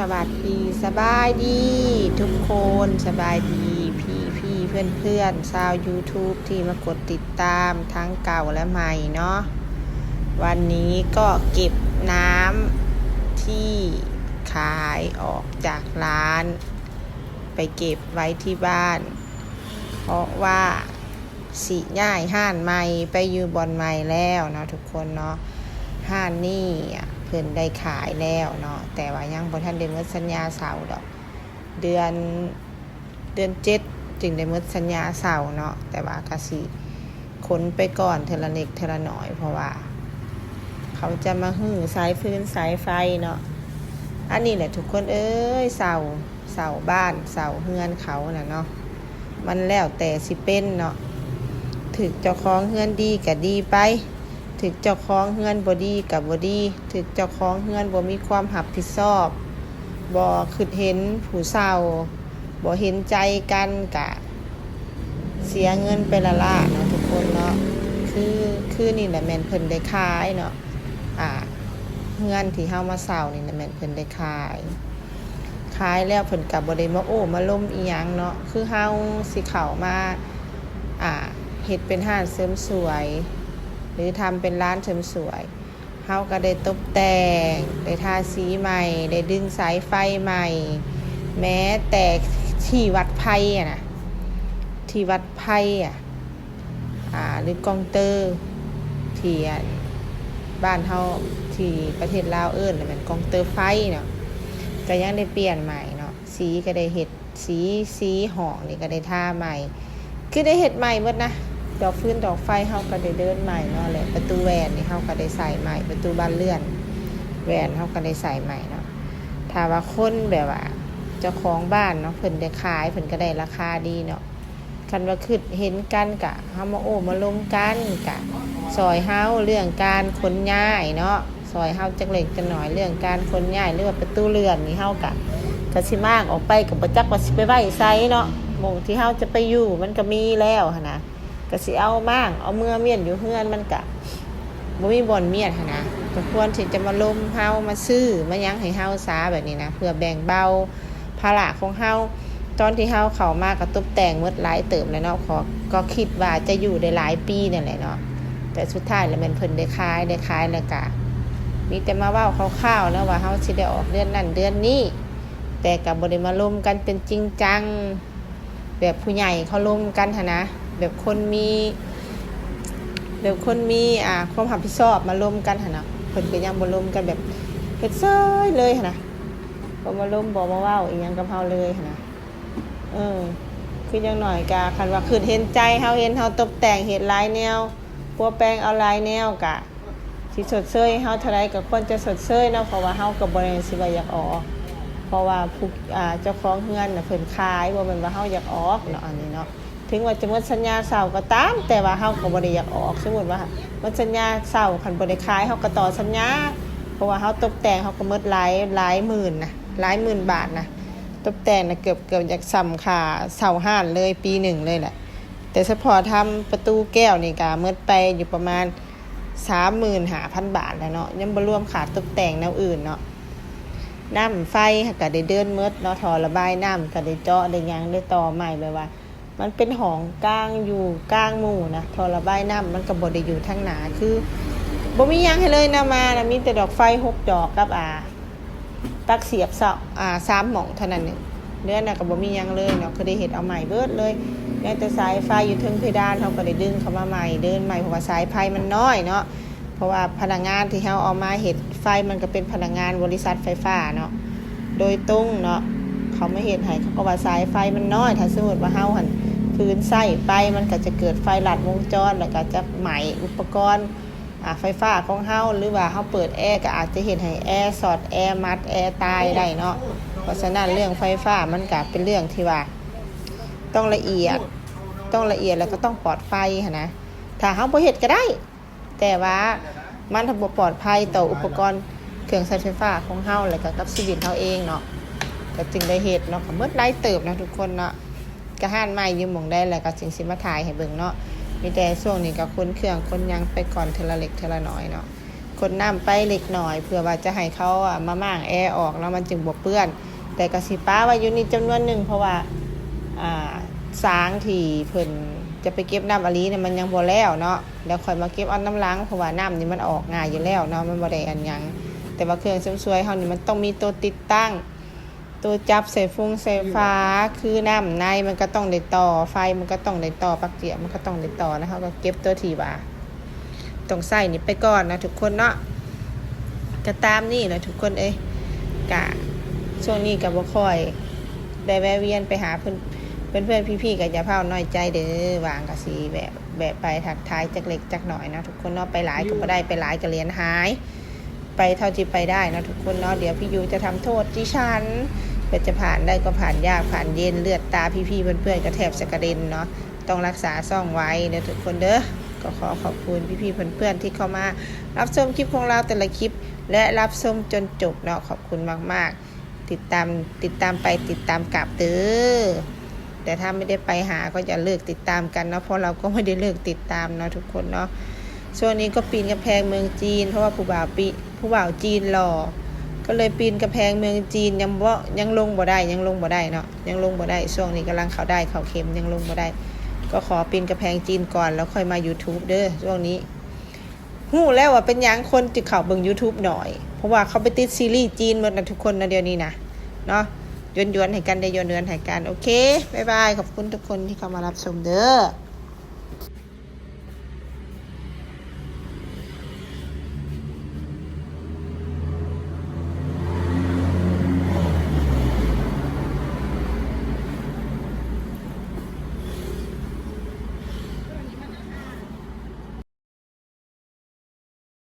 สวัสดีสบายดีทุกคนสบายดีพี่เพื่อนชาว YouTube ที่มากดติดตามทั้งเก่าและใหม่เนาะวันนี้ก็เก็บน้ำที่ขายออกจากร้านไปเก็บไว้ที่บ้านเพราะว่าสิย้ายห้านใหม่ไปอยู่บ่อนใหม่แล้วเนาะทุกคนเนาะห้านนี่เพิ่นได้ขายแล้วเนาะแต่ว่ายังบ่ทันได้หมดสัญญาเช่าดอกเดือน7จึงได้หมดสัญญาเช่าเนาะแต่ว่าก็สิขนไปก่อนเทอละเล็กเทอละน้อยเพราะว่าเขาจะมาฮื้อสายฟืนสายไฟเนาะอันนี้แหละทุกคนเอ้ยเสาบ้านเสาเฮือนเขาน่ะเนาะมันแล้วแต่สิเป็นเนาะถึกเจ้าของเฮือนดีก็ดีไปถึกเจ้าของเฮือนบ่ดีก็บ่ดีถึกเจ้าของเฮือนบ่มีความรับผิดชอบบ่คิดเห็นผู้เฒ่าบ่เห็นใจกันก็เสียเงินไปละล่ะเนาะทุกคนเนาะคือนี่แหละแม่นเพิ่นได้ขายเนาะเฮือนที่เฮามาเช่านี่แหละแม่นเพิ่นได้ขายแล้วเพิ่นก็บ่ได้มาโอ้มาล้มอีหยังเนาะคือเฮาสิเข้ามาเฮ็ดเป็นห้านเสริมสวยหรือทำเป็นร้านเสริมสวยเฮาก็ได้ตกแต่งได้ทาสีใหม่ได้ดึงสายไฟใหม่แม้แต่ที่วัดไผ่นะที่วัดไผ่หรือกองเตอร์ที่บ้านเฮาที่ประเทศลาวเอิ้นน่ะมันกองเตอร์ไฟเนาะก็ยังได้เปลี่ยนใหม่เนาะสีก็ได้เฮ็ดสีห้องนี่ก็ได้ทาใหม่คือได้เฮ็ดใหม่หมดนะดอกฟืนดอกไฟเฮาก็ได้เดินใหม่เนาะแหละประตูแหวนนี่เฮาก็ได้ใส่ใหม่ประตูบานเลื่อนแหวนเฮาก็ได้ใส่ใหม่เนาะถ้าว่าคนแบบว่าเจ้าของบ้านเนาะเพิ่นได้ขายเพิ่นก็ได้ราคาดีเนาะคันว่าคิดเห็นกันกะเฮามาโอ้มาลมกันกะซอยเฮาเรื่องการขนย้ายเนาะซอยเฮาจักเล็กจักน้อยเรื่องการขนย้ายหรือว่าประตูเรือนนี่เฮากะสิมากออกไปก็บ่จักว่าสิไปไว้ไสเนาะหม้องที่เฮาจะไปอยู่มันก็มีแล้วหั่นนะก็สิเอามากเอาเมื่อเมียนอยู่เฮือนมันกะบ่มีบ่อนเมียนหั่นนะก็ควรที่จะมาลมเฮามาซื้อมายังให้เฮาซาแบบนี้นะเพื่อแบ่งเบาภาระของเฮาตอนที่เฮาเข้ามาก็ตกแต่งหมดหลายเติมแล้วเนาะก็คิดว่าจะอยู่ได้หลายปีนั่นแหละเนาะแต่สุดท้ายแล้วมันเพิ่นได้ขายแล้วก็มีแต่มาเว้าคร่าวๆเนาะว่าเฮาสิได้ออกเดือนนั้นเดือนนี้แต่ก็บ่ได้มาลมกันเป็นจริงจังแบบผู้ใหญ่เขาลมกันหั่นนะแบบคนมีความรับผิดชอบมาร่วมกันหั่นน่ะเพิ่นก็ยังบ่ร่วมกันแบบเฮ็ดเซ้ยเลยหั่นน่ะบ่มาร่วมบ่มาเว้าอีหยังกับเฮาเลยหั่นน่ะคือจังหน่อยก็คันว่าคือเห็นใจเฮาเห็นเฮาตกแต่งเฮ็ดหลายแนวปัวแปลงเอาหลายแนวก็สิสดเชยเฮาเท่าใดก็ควรจะสดเชยเนาะเพราะว่าเฮาก็บ่ได้สิว่าอยากออกเพราะว่าผู้เจ้าของเฮือนน่ะเพิ่นขายบ่แม่นว่าเฮาอยากออกเนาะอันนี้เนาะถึงว่าจะหมดสัญญาเช่าก็ตามแต่ว่าเฮาก็บ่ได้อยากออกสมมุติว่าหมดสัญญาเช่าคันบ่ได้ขายเฮาก็ต่อสัญญาเพราะว่าเฮาตกแต่งเฮาก็หมดหลายหมื่นนะหลายหมื่นบาทนะตกแต่งน่ะเกือบอยากซ้ำค่าเช่าห้านเลยปีหนึ่งเลยแหละแต่เฉพาะทำประตูแก้วนี่ก็หมดไปอยู่ประมาณ 35,000 บาทแล้วเนาะยังบ่รวมค่าตกแต่งแนวอื่นเนาะน้ำไฟก็ได้เดินหมดเนาะท่อระบายน้ำก็ได้เจาะได้หยังได้ต่อใหม่แบบว่ามันเป็นห้องกลางอยู่กลางหมู่นะท่อระบายน้ำมันก็บ่ได้อยู่ทางหน้าคือบ่มีหยังให้เลยนะมานะมีแต่ดอกไฟ6ดอกกับตักเสียบ3หม่องเท่านั้นนึงเนื้อน่ะก็บ่มีหยังเลยเนาะคือได้เฮ็ดเอาใหม่เบิดเลยแม้แต่สายไฟอยู่ถึงเพดานเฮาก็ได้ดึงเข้ามาใหม่เดินใหม่เพราะว่าสายไฟมันน้อยเนาะเพราะว่าพนักงานที่เฮาเอามาเฮ็ดไฟมันก็เป็นพนักงานบริษัทไฟฟ้าเนาะโดยตรงเนาะเขามาเฮ็ดให้เขาก็ว่าสายไฟมันน้อยถ้าสมมุติว่าเฮาหั่นพื้นใส่ไปมันก็จะเกิดไฟลัดวงจรแล้วก็จะไหม้อุปกรณ์ไฟฟ้าของเฮาหรือว่าเฮาเปิดแอร์ก็อาจจะเฮ็ดให้แอร์ช็อตแอร์มัดแอร์ตายได้เนาะเพราะฉะนั้นเรื่องไฟฟ้ามันก็เป็นเรื่องที่ว่าต้องละเอียดแล้วก็ต้องปลอดภัยหั่นนะถ้าเฮาบ่เฮ็ดก็ได้แต่ว่ามันถ้าบ่ปลอดภัยต่ออุปกรณ์เครื่องใช้ไฟฟ้าของเฮาแล้วก็กับชีวิตเฮาเองเนาะก็จึงได้เฮ็ดเนาะก็หมดหลายเติบนะทุกคนเนาะก็ห้านใหม่อยู่หม่องได้แล้วก็จึงสิมาถ่ายให้เบิ่งเนาะมีแต่ช่วงนี้ก็คนเครื่องคนยังไปก่อนเทอละเล็กเทอละน้อยเนาะ กดน้ำไปเล็กหน่อยเพื่อว่าจะให้เขามาม่างแอร์ออกแล้วมันจึงบ่เปื้อนแต่ก็สิป้าไว้อยู่นี่จำนวนหนึ่งเพราะว่าสางที่เพิ่นจะไปเก็บน้ำอลีเนี่ยมันยังบ่แล้วเนาะแล้วค่อยมาเก็บเอาน้ำล้างเพราะว่าน้ำนี่มันออกง่ายอยู่แล้วเนาะมันบ่ได้อันหยังแต่ว่าเครื่องเสริมสวยเฮานี่มันต้องมีตัวติดตั้งตัวจับใส่ฟงใส่ฟ้าคือน้ำในมันก็ต้องได้ต่อไฟมันก็ต้องได้ต่อปลั๊กเสียบมันก็ต้องได้ต่อนะเฮาก็เก็บตัวที่ว่าต้องใส่นี่ไปก่อนนะทุกคนเนาะก็ตามนี่นะทุกคนกะช่วงนี้ก็บ่ค่อยได้แวะเวียนไปหาเพื่อนพี่ๆก็อย่าเผาน้อยใจเด้อวางก็สิแบบไปทักทายจักเล็กจักหน่อยนะทุกคนเนาะไปหลายก็บ่ได้ไปหลายก็เหรียญหายไปเท่าที่ไปได้นะทุกคนเนาะเดี๋ยวพี่ยูจะทำโทษดิฉันเพื่อจะผ่านได้ก็ผ่านยากผ่านเย็นเลือดตาพี่ๆเพื่อนๆก็แทบจะกระเด็นเนาะต้องรักษาซ่องไว้เด้อทุกคนเด้อก็ขอขอบคุณพี่ๆเพื่อนๆที่เข้ามารับชมคลิปของเราแต่ละคลิปและรับชมจนจบเนาะขอบคุณมากๆติดตามไปติดตามกลับเด้อแต่ถ้าไม่ได้ไปหาก็อย่าเลิกติดตามกันเนาะเพราะเราก็ไม่ได้เลิกติดตามเนาะทุกคนเนาะช่วงนี้ก็ปีนกำแพงเมืองจีนเพราะว่าผู้บ่าวจีนหล่อก็เลยปีนกำแพงเมืองจีนยังลงบ่ได้เนาะยังลงบ่ได้ช่วงนี้กำลังเข้าได้เข้าเข็มยังลงบ่ได้ก็ขอปีนกำแพงจีนก่อนแล้วค่อยมา YouTube เด้อช่วงนี้ฮู้แล้วว่าเป็นหยังคนจะเข้าเบิ่ง YouTube หน่อยเพราะว่าเขาไปติดซีรีส์จีนหมดนะทุกคนนะเดี๋ยวนี้นะเนาะย้อนให้กันได้ย้อนให้กันโอเคบ๊ายบายขอบคุณทุกคนที่เข้ามารับชมเด้อ